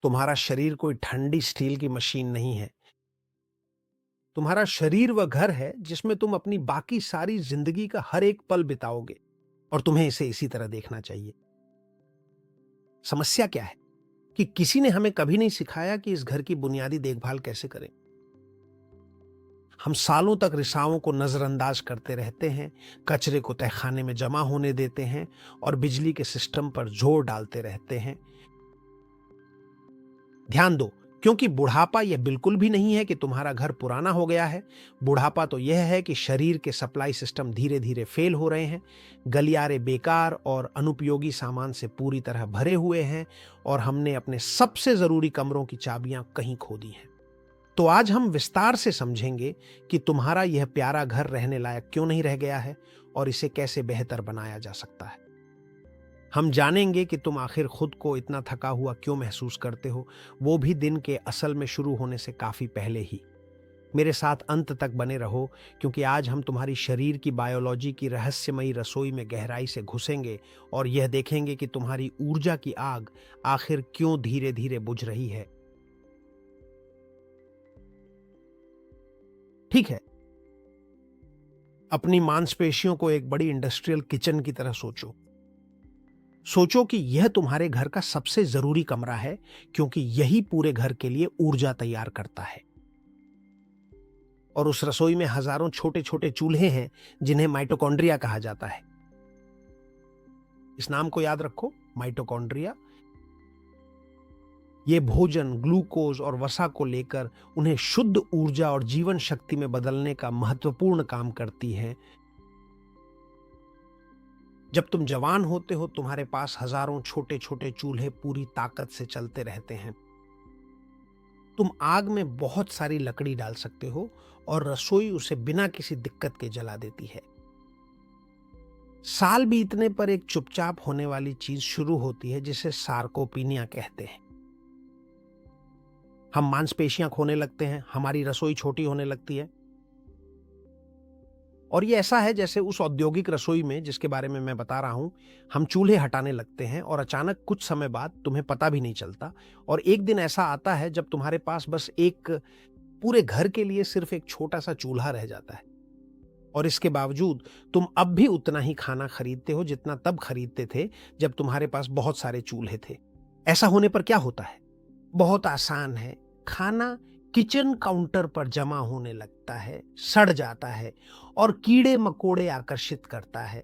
तुम्हारा शरीर कोई ठंडी स्टील की मशीन नहीं है। तुम्हारा शरीर वह घर है जिसमें तुम अपनी बाकी सारी जिंदगी का हर एक पल बिताओगे और तुम्हें इसे इसी तरह देखना चाहिए। समस्या क्या है कि किसी ने हमें कभी नहीं सिखाया कि इस घर की बुनियादी देखभाल कैसे करें। हम सालों तक रिसावों को नजरअंदाज करते रहते हैं, कचरे को तहखाने में जमा होने देते हैं और बिजली के सिस्टम पर जोर डालते रहते हैं। ध्यान दो, क्योंकि बुढ़ापा यह बिल्कुल भी नहीं है कि तुम्हारा घर पुराना हो गया है। बुढ़ापा तो यह है कि शरीर के सप्लाई सिस्टम धीरे धीरे फेल हो रहे हैं, गलियारे बेकार और अनुपयोगी सामान से पूरी तरह भरे हुए हैं और हमने अपने सबसे जरूरी कमरों की चाबियां कहीं खो दी हैं। तो आज हम विस्तार से समझेंगे कि तुम्हारा यह प्यारा घर रहने लायक क्यों नहीं रह गया है और इसे कैसे बेहतर बनाया जा सकता है। हम जानेंगे कि तुम आखिर खुद को इतना थका हुआ क्यों महसूस करते हो, वो भी दिन के असल में शुरू होने से काफी पहले ही। मेरे साथ अंत तक बने रहो, क्योंकि आज हम तुम्हारी शरीर की बायोलॉजी की रहस्यमयी रसोई में गहराई से घुसेंगे और यह देखेंगे कि तुम्हारी ऊर्जा की आग आखिर क्यों धीरे धीरे बुझ रही है। ठीक है, अपनी मांसपेशियों को एक बड़ी इंडस्ट्रियल किचन की तरह सोचो। सोचो कि यह तुम्हारे घर का सबसे जरूरी कमरा है, क्योंकि यही पूरे घर के लिए ऊर्जा तैयार करता है। और उस रसोई में हजारों छोटे छोटे चूल्हे हैं जिन्हें माइटोकॉन्ड्रिया कहा जाता है। इस नाम को याद रखो, माइटोकॉन्ड्रिया। ये भोजन, ग्लूकोज और वसा को लेकर उन्हें शुद्ध ऊर्जा और जीवन शक्ति में बदलने का महत्वपूर्ण काम करती है। जब तुम जवान होते हो, तुम्हारे पास हजारों छोटे छोटे चूल्हे पूरी ताकत से चलते रहते हैं। तुम आग में बहुत सारी लकड़ी डाल सकते हो और रसोई उसे बिना किसी दिक्कत के जला देती है। साल बीतने पर एक चुपचाप होने वाली चीज शुरू होती है जिसे सार्कोपीनिया कहते हैं। हम मांसपेशियां खोने लगते हैं, हमारी रसोई छोटी होने लगती है। और ये ऐसा है जैसे उस औद्योगिक रसोई में जिसके बारे में मैं बता रहा हूं, हम चूल्हे हटाने लगते हैं और अचानक कुछ समय बाद तुम्हें पता भी नहीं चलता और एक दिन ऐसा आता है जब तुम्हारे पास बस एक पूरे घर के लिए सिर्फ एक छोटा सा चूल्हा रह जाता है। और इसके बावजूद तुम अब भी उतना ही खाना खरीदते हो जितना तब खरीदते थे जब तुम्हारे पास बहुत सारे चूल्हे थे। ऐसा होने पर क्या होता है? बहुत आसान है। खाना किचन काउंटर पर जमा होने लगता है, सड़ जाता है और कीड़े मकोड़े आकर्षित करता है।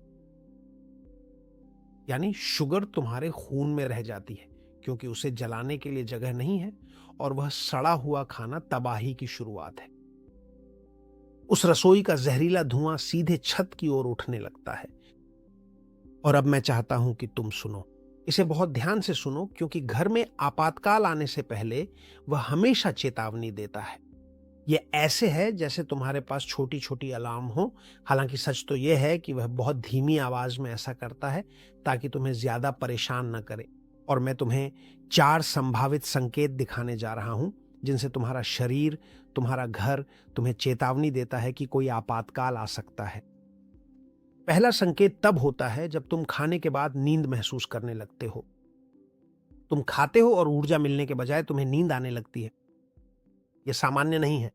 यानी शुगर तुम्हारे खून में रह जाती है, क्योंकि उसे जलाने के लिए जगह नहीं है और वह सड़ा हुआ खाना तबाही की शुरुआत है। उस रसोई का जहरीला धुआं सीधे छत की ओर उठने लगता है। और अब मैं चाहता हूं कि तुम सुनो, इसे बहुत ध्यान से सुनो, क्योंकि घर में आपातकाल आने से पहले वह हमेशा चेतावनी देता है। यह ऐसे है जैसे तुम्हारे पास छोटी छोटी अलार्म हो। हालांकि सच तो यह है कि वह बहुत धीमी आवाज में ऐसा करता है ताकि तुम्हें ज्यादा परेशान न करे। और मैं तुम्हें 4 संभावित संकेत दिखाने जा रहा हूं जिनसे तुम्हारा शरीर, तुम्हारा घर तुम्हें चेतावनी देता है कि कोई आपातकाल आ सकता है। पहला संकेत तब होता है जब तुम खाने के बाद नींद महसूस करने लगते हो। तुम खाते हो और ऊर्जा मिलने के बजाय तुम्हें नींद आने लगती है। यह सामान्य नहीं है,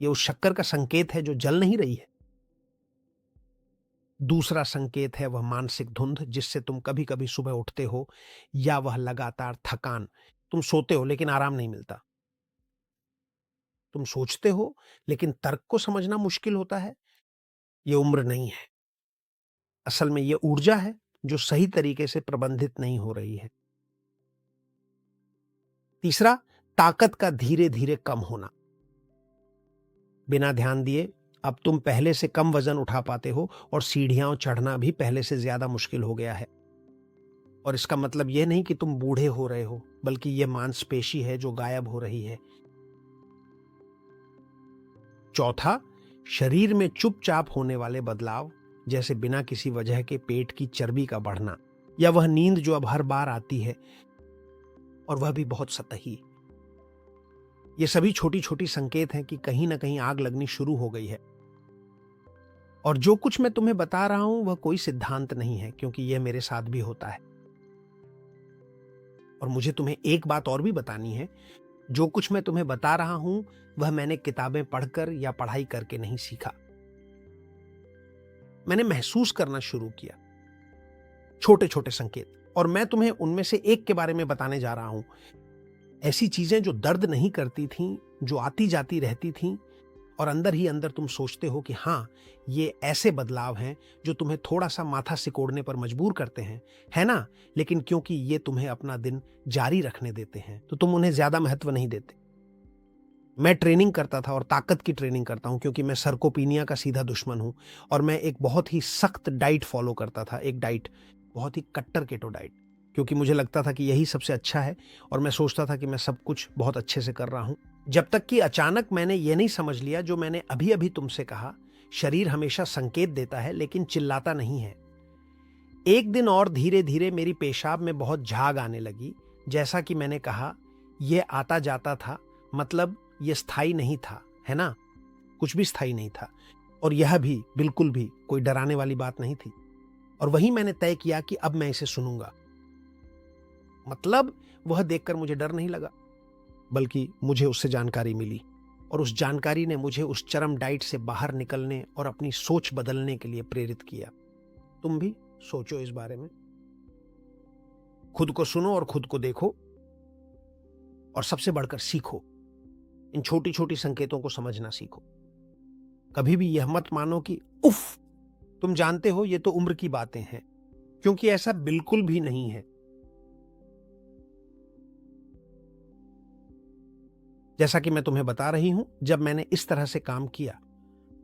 यह उस शक्कर का संकेत है जो जल नहीं रही है। दूसरा संकेत है वह मानसिक धुंध, जिससे तुम कभी कभी सुबह उठते हो, या वह लगातार थकान। तुम सोते हो लेकिन आराम नहीं मिलता। तुम सोचते हो लेकिन तर्क को समझना मुश्किल होता है। यह उम्र नहीं है, असल में यह ऊर्जा है जो सही तरीके से प्रबंधित नहीं हो रही है। तीसरा, ताकत का धीरे धीरे कम होना। बिना ध्यान दिए अब तुम पहले से कम वजन उठा पाते हो और सीढ़ियां चढ़ना भी पहले से ज्यादा मुश्किल हो गया है। और इसका मतलब यह नहीं कि तुम बूढ़े हो रहे हो, बल्कि यह मांसपेशी है जो गायब हो रही है। चौथा, शरीर में चुपचाप होने वाले बदलाव, जैसे बिना किसी वजह के पेट की चर्बी का बढ़ना, या वह नींद जो अब हर बार आती है और वह भी बहुत सतही। ये सभी छोटी छोटी संकेत हैं कि कहीं ना कहीं आग लगनी शुरू हो गई है। और जो कुछ मैं तुम्हें बता रहा हूं वह कोई सिद्धांत नहीं है, क्योंकि यह मेरे साथ भी होता है। और मुझे तुम्हें एक बात और भी बतानी है, जो कुछ मैं तुम्हें बता रहा हूं वह मैंने किताबें पढ़कर या पढ़ाई करके नहीं सीखा। मैंने महसूस करना शुरू किया, छोटे छोटे संकेत, और मैं तुम्हें उनमें से एक के बारे में बताने जा रहा हूं। ऐसी चीजें जो दर्द नहीं करती थीं, जो आती जाती रहती थीं, और अंदर ही अंदर तुम सोचते हो कि हाँ, ये ऐसे बदलाव हैं जो तुम्हें थोड़ा सा माथा सिकोड़ने पर मजबूर करते हैं, है ना? लेकिन क्योंकि ये तुम्हें अपना दिन जारी रखने देते हैं तो तुम उन्हें ज्यादा महत्व नहीं देते। मैं ट्रेनिंग करता था और ताकत की ट्रेनिंग करता हूं, क्योंकि मैं सर्कोपीनिया का सीधा दुश्मन हूं। और मैं एक बहुत ही सख्त डाइट फॉलो करता था, एक डाइट, बहुत ही कट्टर केटो डाइट, क्योंकि मुझे लगता था कि यही सबसे अच्छा है और मैं सोचता था कि मैं सब कुछ बहुत अच्छे से कर रहा हूं। जब तक कि अचानक मैंने ये नहीं समझ लिया जो मैंने अभी अभी तुमसे कहा, शरीर हमेशा संकेत देता है लेकिन चिल्लाता नहीं है। एक दिन और धीरे धीरे मेरी पेशाब में बहुत झाग आने लगी। जैसा कि मैंने कहा, यह आता जाता था, मतलब यह स्थायी नहीं था, है ना? कुछ भी स्थायी नहीं था। और यह भी बिल्कुल भी कोई डराने वाली बात नहीं थी। और वही मैंने तय किया कि अब मैं इसे सुनूंगा। मतलब वह देखकर मुझे डर नहीं लगा, बल्कि मुझे उससे जानकारी मिली, और उस जानकारी ने मुझे उस चरम डाइट से बाहर निकलने और अपनी सोच बदलने के लिए प्रेरित किया। तुम भी सोचो इस बारे में, खुद को सुनो और खुद को देखो, और सबसे बढ़कर सीखो। इन छोटी छोटी संकेतों को समझना सीखो। कभी भी यह मत मानो कि उफ, तुम जानते हो ये तो उम्र की बातें हैं, क्योंकि ऐसा बिल्कुल भी नहीं है। जैसा कि मैं तुम्हें बता रही हूं, जब मैंने इस तरह से काम किया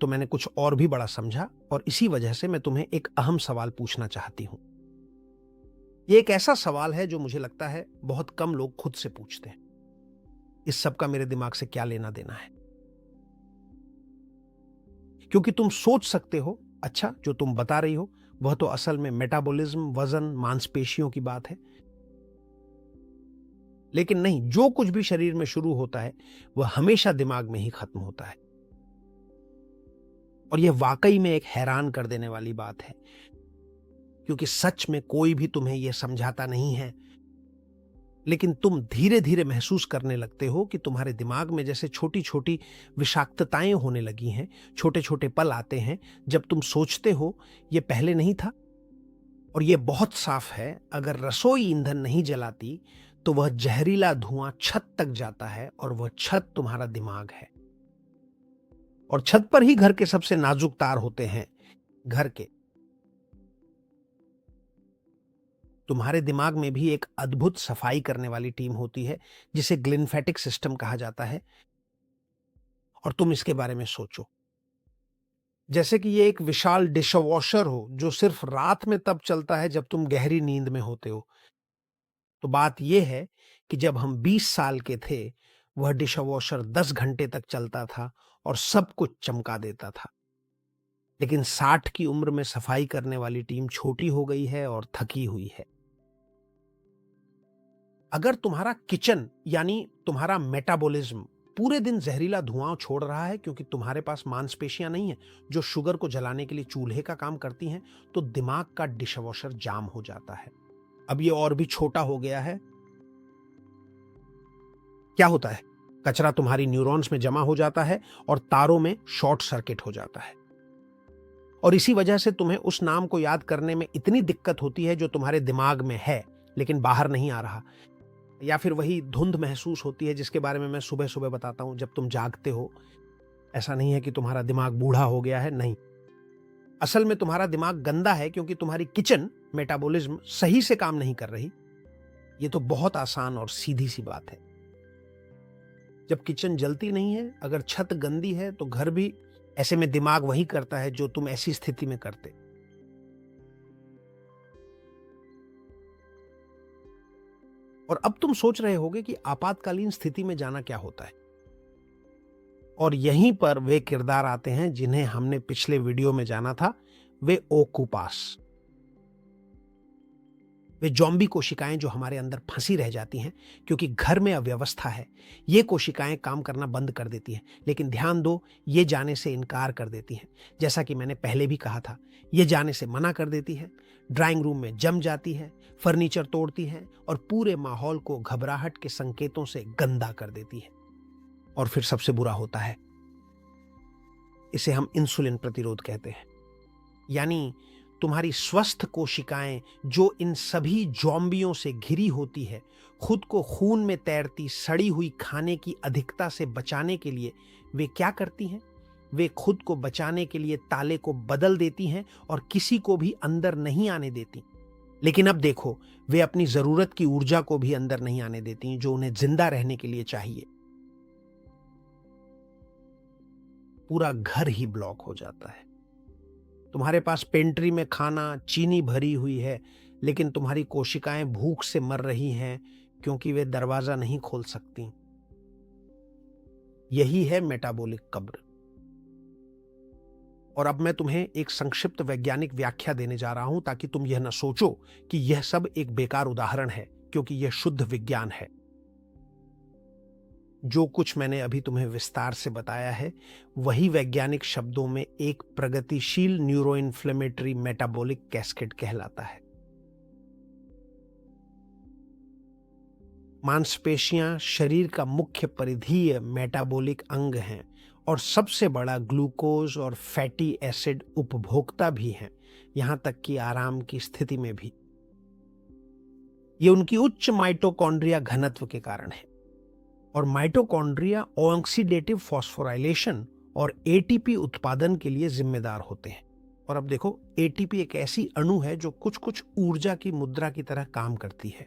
तो मैंने कुछ और भी बड़ा समझा, और इसी वजह से मैं तुम्हें एक अहम सवाल पूछना चाहती हूं। ये एक ऐसा सवाल है जो मुझे लगता है बहुत कम लोग खुद से पूछते हैं। इस सब का मेरे दिमाग से क्या लेना देना है? क्योंकि तुम सोच सकते हो, अच्छा जो तुम बता रही हो वह तो असल में मेटाबॉलिज्म, वजन, मांसपेशियों की बात है। लेकिन नहीं, जो कुछ भी शरीर में शुरू होता है वह हमेशा दिमाग में ही खत्म होता है। और यह वाकई में एक हैरान कर देने वाली बात है, क्योंकि सच में कोई भी तुम्हें यह समझाता नहीं है, लेकिन तुम धीरे धीरे महसूस करने लगते हो कि तुम्हारे दिमाग में जैसे छोटी छोटी विषाक्तताएं होने लगी हैं। छोटे छोटे पल आते हैं जब तुम सोचते हो यह पहले नहीं था। और यह बहुत साफ है, अगर रसोई ईंधन नहीं जलाती तो वह जहरीला धुआं छत तक जाता है, और वह छत तुम्हारा दिमाग है। और छत पर ही घर के सबसे नाजुक तार होते हैं, घर के। तुम्हारे दिमाग में भी एक अद्भुत सफाई करने वाली टीम होती है जिसे ग्लिम्फेटिक सिस्टम कहा जाता है। और तुम इसके बारे में सोचो, जैसे कि ये एक विशाल डिशवॉशर हो जो सिर्फ रात में तब चलता है जब तुम गहरी नींद में होते हो। तो बात यह है कि जब हम 20 साल के थे, वह डिशवॉशर 10 घंटे तक चलता था और सब कुछ चमका देता था। लेकिन 60 की उम्र में सफाई करने वाली टीम छोटी हो गई है और थकी हुई है। अगर तुम्हारा किचन यानी तुम्हारा मेटाबॉलिज्म पूरे दिन जहरीला धुआं छोड़ रहा है, क्योंकि तुम्हारे पास मांसपेशियां नहीं है जो शुगर को जलाने के लिए चूल्हे का काम करती हैं, तो दिमाग का डिशवॉशर जाम हो जाता है। अब ये और भी छोटा हो गया है। क्या होता है? कचरा तुम्हारी न्यूरॉन्स में जमा हो जाता है और तारों में शॉर्ट सर्किट हो जाता है। और इसी वजह से तुम्हें उस नाम को याद करने में इतनी दिक्कत होती है जो तुम्हारे दिमाग में है लेकिन बाहर नहीं आ रहा। या फिर वही धुंध महसूस होती है जिसके बारे में मैं सुबह सुबह बताता हूं जब तुम जागते हो। ऐसा नहीं है कि तुम्हारा दिमाग बूढ़ा हो गया है, नहीं। असल में तुम्हारा दिमाग गंदा है क्योंकि तुम्हारी किचन मेटाबॉलिज्म सही से काम नहीं कर रही। ये तो बहुत आसान और सीधी सी बात है। जब किचन जलती नहीं है, अगर छत गंदी है तो घर भी ऐसे में दिमाग वही करता है जो तुम ऐसी स्थिति में करते। और अब तुम सोच रहे होगे कि आपातकालीन स्थिति में जाना क्या होता है। और यहीं पर वे किरदार आते हैं जिन्हें हमने पिछले वीडियो में जाना था, वे ओकुपास, वे जॉम्बी कोशिकाएं जो हमारे अंदर फंसी रह जाती हैं क्योंकि घर में अव्यवस्था है। ये कोशिकाएं काम करना बंद कर देती हैं, लेकिन ध्यान दो, ये जाने से इनकार कर देती हैं। जैसा कि मैंने पहले भी कहा था, ये जाने से मना कर देती है। ड्राइंग रूम में जम जाती है, फर्नीचर तोड़ती है और पूरे माहौल को घबराहट के संकेतों से गंदा कर देती है। और फिर सबसे बुरा होता है, इसे हम इंसुलिन प्रतिरोध कहते हैं। यानी तुम्हारी स्वस्थ कोशिकाएं जो इन सभी ज़ॉम्बियों से घिरी होती है, खुद को खून में तैरती सड़ी हुई खाने की अधिकता से बचाने के लिए वे क्या करती हैं? वे खुद को बचाने के लिए ताले को बदल देती हैं और किसी को भी अंदर नहीं आने देती। लेकिन अब देखो, वे अपनी जरूरत की ऊर्जा को भी अंदर नहीं आने देती जो उन्हें जिंदा रहने के लिए चाहिए। पूरा घर ही ब्लॉक हो जाता है। तुम्हारे पास पेंट्री में खाना, चीनी भरी हुई है, लेकिन तुम्हारी कोशिकाएं भूख से मर रही हैं क्योंकि वे दरवाजा नहीं खोल सकती। यही है मेटाबॉलिक कब्र। और अब मैं तुम्हें एक संक्षिप्त वैज्ञानिक व्याख्या देने जा रहा हूं ताकि तुम यह न सोचो कि यह सब एक बेकार उदाहरण है, क्योंकि यह शुद्ध विज्ञान है। जो कुछ मैंने अभी तुम्हें विस्तार से बताया है, वही वैज्ञानिक शब्दों में एक प्रगतिशील न्यूरोइन्फ्लेमेटरी मेटाबॉलिक कैस्केड कहलाता है। मांसपेशियां शरीर का मुख्य परिधीय मेटाबॉलिक अंग हैं और सबसे बड़ा ग्लूकोज और फैटी एसिड उपभोक्ता भी हैं, यहां तक कि आराम की स्थिति में भी। ये उनकी उच्च माइटोकॉन्ड्रिया घनत्व के कारण है। और माइटोकॉन्ड्रिया ऑक्सीडेटिव फॉस्फोराइलेशन और एटीपी उत्पादन के लिए जिम्मेदार होते हैं। और अब देखो, एटीपी एक ऐसी अणु है जो कुछ कुछ ऊर्जा की मुद्रा की तरह काम करती है।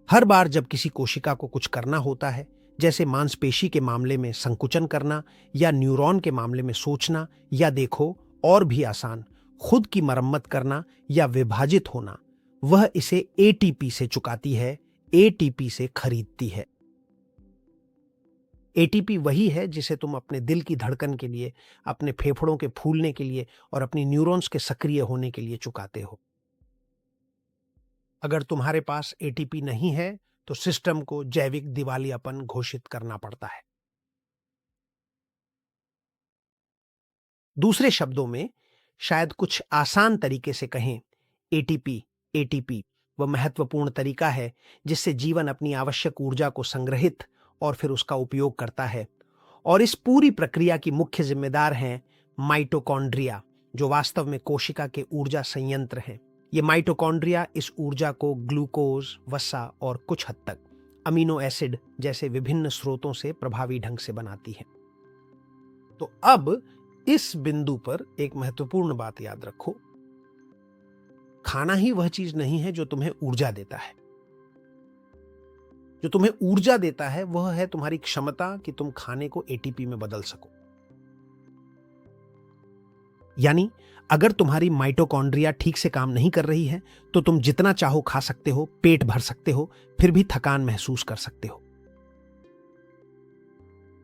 हर बार जब किसी कोशिका को कुछ करना होता है, जैसे मांसपेशी के मामले में संकुचन करना या न्यूरॉन के मामले में सोचना, या देखो और भी आसान, खुद की मरम्मत करना या विभाजित होना, वह इसे एटीपी से चुकाती है, एटीपी से खरीदती है। एटीपी वही है जिसे तुम अपने दिल की धड़कन के लिए, अपने फेफड़ों के फूलने के लिए और अपनी न्यूरॉन्स के सक्रिय होने के लिए चुकाते हो। अगर तुम्हारे पास एटीपी नहीं है तो सिस्टम को जैविक दिवालियापन घोषित करना पड़ता है। दूसरे शब्दों में, शायद कुछ आसान तरीके से कहें, एटीपी वह महत्वपूर्ण तरीका है जिससे जीवन अपनी आवश्यक ऊर्जा को संग्रहित और फिर उसका उपयोग करता है। और इस पूरी प्रक्रिया की मुख्य जिम्मेदार हैं माइटोकॉन्ड्रिया, जो वास्तव में कोशिका के ऊर्जा संयंत्र हैं। ये माइटोकॉन्ड्रिया इस ऊर्जा को ग्लूकोज, वसा और कुछ हद तक अमीनो एसिड जैसे विभिन्न स्रोतों से प्रभावी ढंग से बनाती है। तो अब इस बिंदु पर एक महत्वपूर्ण बात याद रखो, खाना ही वह चीज नहीं है जो तुम्हें ऊर्जा देता है। जो तुम्हें ऊर्जा देता है वह है तुम्हारी क्षमता कि तुम खाने को एटीपी में बदल सको। यानी अगर तुम्हारी माइटोकॉन्ड्रिया ठीक से काम नहीं कर रही है तो तुम जितना चाहो खा सकते हो, पेट भर सकते हो, फिर भी थकान महसूस कर सकते हो।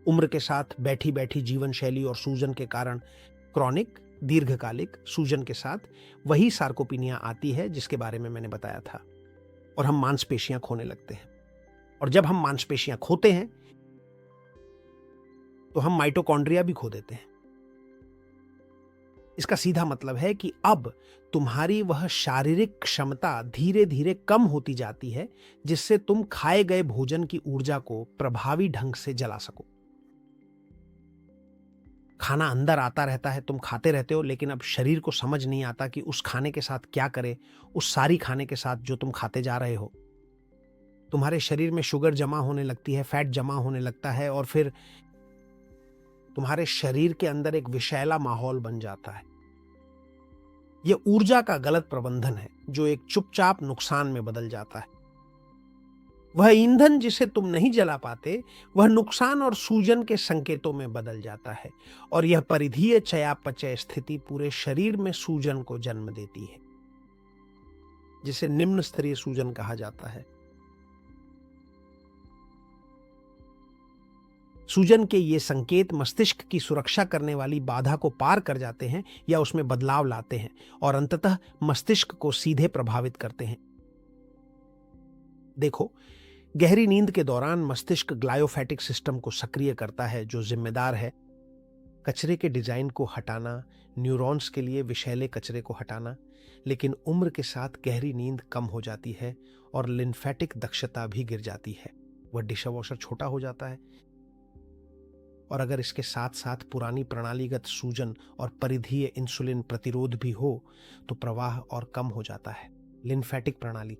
उम्र के साथ बैठी बैठी जीवन शैली और सूजन के कारण क्रॉनिक दीर्घकालिक सूजन के साथ वही सार्कोपिनिया आती है जिसके बारे में मैंने बताया था, और हम मांसपेशियां खोने लगते हैं। और जब हम मांसपेशियां खोते हैं तो हम माइटोकॉन्ड्रिया भी खो देते हैं। इसका सीधा मतलब है कि अब तुम्हारी वह शारीरिक क्षमता धीरे धीरे कम होती जाती है जिससे तुम खाए गए भोजन की ऊर्जा को प्रभावी ढंग से जला सको। खाना अंदर आता रहता है, तुम खाते रहते हो, लेकिन अब शरीर को समझ नहीं आता कि उस खाने के साथ क्या करे, उस सारी खाने के साथ जो तुम खाते जा रहे हो। तुम्हारे शरीर में शुगर जमा होने लगती है, फैट जमा होने लगता है, और फिर तुम्हारे शरीर के अंदर एक विषैला माहौल बन जाता है। यह ऊर्जा का गलत प्रबंधन है जो एक चुपचाप नुकसान में बदल जाता है। वह ईंधन जिसे तुम नहीं जला पाते, वह नुकसान और सूजन के संकेतों में बदल जाता है, और यह परिधीय चयापचय स्थिति पूरे शरीर में सूजन को जन्म देती है, जिसे निम्न स्तरीय सूजन कहा जाता है। सूजन के ये संकेत मस्तिष्क की सुरक्षा करने वाली बाधा को पार कर जाते हैं या उसमें बदलाव लाते हैं, और अंततः मस्तिष्क को सीधे प्रभावित करते हैं। देखो, गहरी नींद के दौरान मस्तिष्क ग्लायोफैटिक सिस्टम को सक्रिय करता है, जो जिम्मेदार है कचरे के डिजाइन को हटाना, न्यूरॉन्स के लिए विषैले कचरे को हटाना, लेकिन उम्र के साथ गहरी नींद कम हो जाती है और लिम्फेटिक दक्षता भी गिर जाती है। वह डिशवॉशर छोटा हो जाता है। और अगर इसके साथ साथ पुरानी प्रणालीगत सूजन और परिधीय इंसुलिन प्रतिरोध भी हो तो प्रवाह और कम हो जाता है। लिम्फेटिक प्रणाली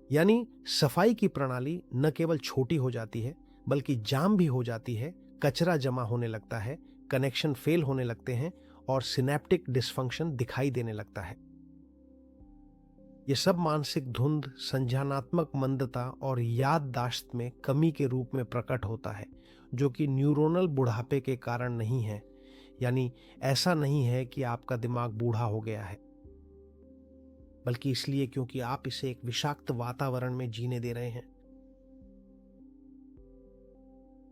यानी सफाई की प्रणाली न केवल छोटी हो जाती है बल्कि जाम भी हो जाती है, कचरा जमा होने लगता है, कनेक्शन फेल होने लगते हैं और सिनेप्टिक डिसफंक्शन दिखाई देने लगता है। यह सब मानसिक धुंध, संज्ञानात्मक मंदता और याददाश्त में कमी के रूप में प्रकट होता है, जो कि न्यूरोनल बुढ़ापे के कारण नहीं है। यानी ऐसा नहीं है कि आपका दिमाग बूढ़ा हो गया है, बल्कि इसलिए क्योंकि आप इसे एक विषाक्त वातावरण में जीने दे रहे हैं।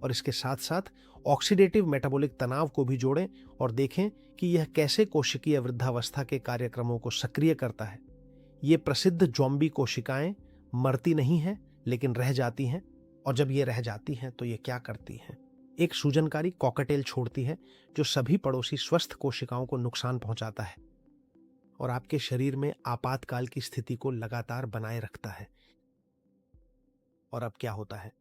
और इसके साथ साथ ऑक्सीडेटिव मेटाबॉलिक तनाव को भी जोड़ें और देखें कि यह कैसे कोशिकीय वृद्धावस्था के कार्यक्रमों को सक्रिय करता है। ये प्रसिद्ध ज़ॉम्बी कोशिकाएं मरती नहीं हैं लेकिन रह जाती हैं, और जब ये रह जाती हैं तो ये क्या करती हैं? एक सूजनकारी कॉकटेल छोड़ती है जो सभी पड़ोसी स्वस्थ कोशिकाओं को नुकसान पहुंचाता है और आपके शरीर में आपातकाल की स्थिति को लगातार बनाए रखता है। और अब क्या होता है?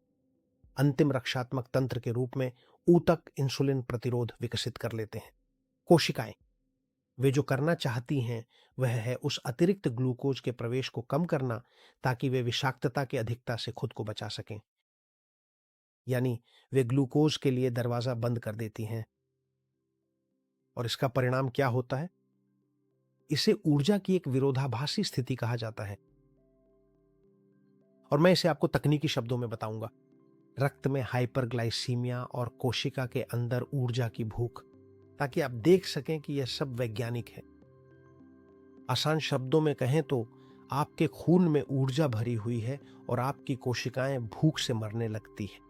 अंतिम रक्षात्मक तंत्र के रूप में ऊतक इंसुलिन प्रतिरोध विकसित कर लेते हैं। कोशिकाएं वे जो करना चाहती हैं वह है उस अतिरिक्त ग्लूकोज के प्रवेश को कम करना ताकि वे विषाक्तता की अधिकता से खुद को बचा सकें। यानी वे ग्लूकोज के लिए दरवाजा बंद कर देती हैं। और इसका परिणाम क्या होता है? इसे ऊर्जा की एक विरोधाभासी स्थिति कहा जाता है, और मैं इसे आपको तकनीकी शब्दों में बताऊंगा। रक्त में हाइपरग्लाइसीमिया और कोशिका के अंदर ऊर्जा की भूख, ताकि आप देख सकें कि यह सब वैज्ञानिक है। आसान शब्दों में कहें तो आपके खून में ऊर्जा भरी हुई है और आपकी कोशिकाएं भूख से मरने लगती हैं।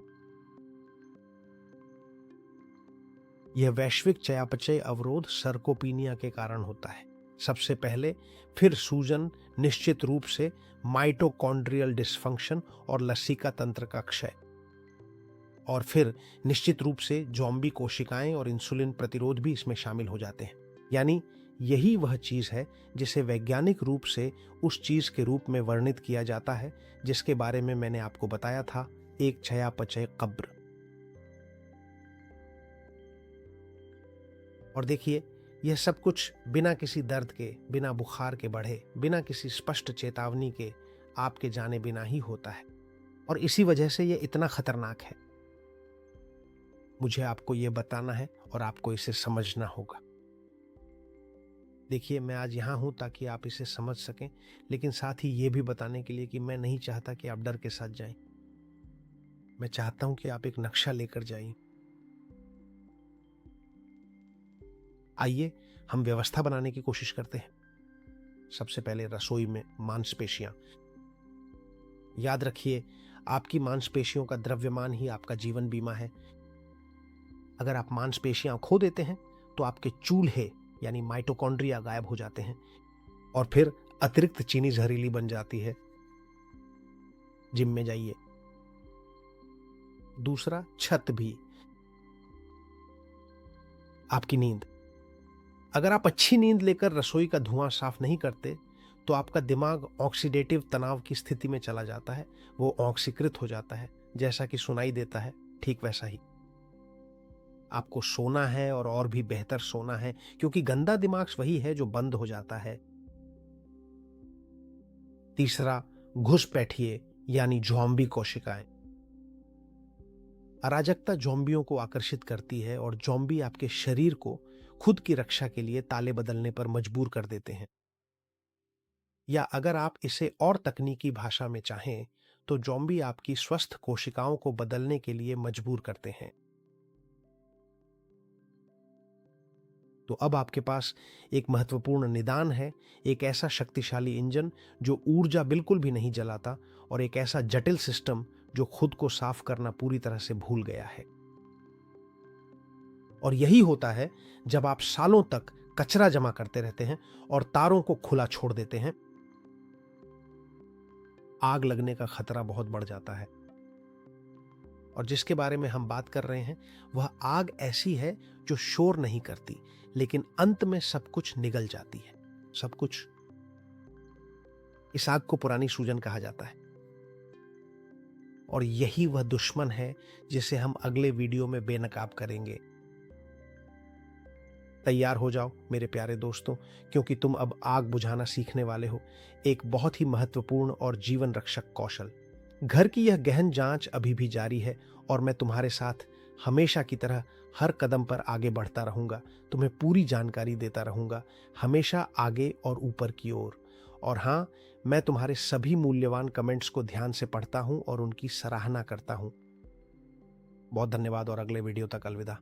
यह वैश्विक चयापचय अवरोध सर्कोपीनिया के कारण होता है सबसे पहले, फिर सूजन, निश्चित रूप से माइटोकॉन्ड्रियल डिसफंक्शन और लसिका तंत्र का क्षय, और फिर निश्चित रूप से ज़ॉम्बी कोशिकाएं और इंसुलिन प्रतिरोध भी इसमें शामिल हो जाते हैं। यानी यही वह चीज है जिसे वैज्ञानिक रूप से उस चीज के रूप में वर्णित किया जाता है जिसके बारे में मैंने आपको बताया था, एक चयापचय कब्र। और देखिए, यह सब कुछ बिना किसी दर्द के, बिना बुखार के बढ़े, बिना किसी स्पष्ट चेतावनी के, आपके जाने बिना ही होता है, और इसी वजह से यह इतना खतरनाक है। मुझे आपको यह बताना है और आपको इसे समझना होगा। देखिए, मैं आज यहाँ हूँ ताकि आप इसे समझ सकें, लेकिन साथ ही ये भी बताने के लिए कि मैं नहीं चाहता कि आप डर के साथ जाएं। मैं चाहता हूँ कि आप एक नक्शा लेकर जाएं। आइए हम व्यवस्था बनाने की कोशिश करते हैं। सबसे पहले रसोई में मांसपेशियां। याद रखिए, आपकी मांसपेशियों का द्रव्यमान ही आपका जीवन बीमा है। अगर आप मांसपेशियां खो देते हैं तो आपके चूल्हे यानी माइटोकॉन्ड्रिया गायब हो जाते हैं, और फिर अतिरिक्त चीनी जहरीली बन जाती है। जिम में जाइए। दूसरा, छत भी। आपकी नींद। अगर आप अच्छी नींद लेकर रसोई का धुआं साफ नहीं करते तो आपका दिमाग ऑक्सीडेटिव तनाव की स्थिति में चला जाता है। वो ऑक्सीकृत हो जाता है, जैसा कि सुनाई देता है, ठीक वैसा ही। आपको सोना है और भी बेहतर सोना है, क्योंकि गंदा दिमाग वही है जो बंद हो जाता है। तीसरा, घुसपैठिए यानी ज़ॉम्बी कोशिकाएं। अराजकता ज़ॉम्बियों को आकर्षित करती है और ज़ॉम्बी आपके शरीर को खुद की रक्षा के लिए ताले बदलने पर मजबूर कर देते हैं। या अगर आप इसे और तकनीकी भाषा में चाहें तो ज़ॉम्बी आपकी स्वस्थ कोशिकाओं को बदलने के लिए मजबूर करते हैं। तो अब आपके पास एक महत्वपूर्ण निदान है, एक ऐसा शक्तिशाली इंजन जो ऊर्जा बिल्कुल भी नहीं जलाता, और एक ऐसा जटिल सिस्टम जो खुद को साफ करना पूरी तरह से भूल गया है। और यही होता है जब आप सालों तक कचरा जमा करते रहते हैं और तारों को खुला छोड़ देते हैं। आग लगने का खतरा बहुत बढ़ जाता है। और जिसके बारे में हम बात कर रहे हैं वह आग ऐसी है जो शोर नहीं करती, लेकिन अंत में सब कुछ निगल जाती है। सब कुछ। इस आग को पुरानी सूजन कहा जाता है और यही वह दुश्मन है जिसे हम अगले वीडियो में बेनकाब करेंगे। तैयार हो जाओ मेरे प्यारे दोस्तों, क्योंकि तुम अब आग बुझाना सीखने वाले हो, एक बहुत ही महत्वपूर्ण और जीवन रक्षक कौशल। घर की यह गहन जांच अभी भी जारी है और मैं तुम्हारे साथ हमेशा की तरह हर कदम पर आगे बढ़ता रहूंगा, तुम्हें पूरी जानकारी देता रहूंगा, हमेशा आगे और ऊपर की ओर। और हाँ, मैं तुम्हारे सभी मूल्यवान कमेंट्स को ध्यान से पढ़ता हूं और उनकी सराहना करता हूं। बहुत धन्यवाद और अगले वीडियो तक अलविदा।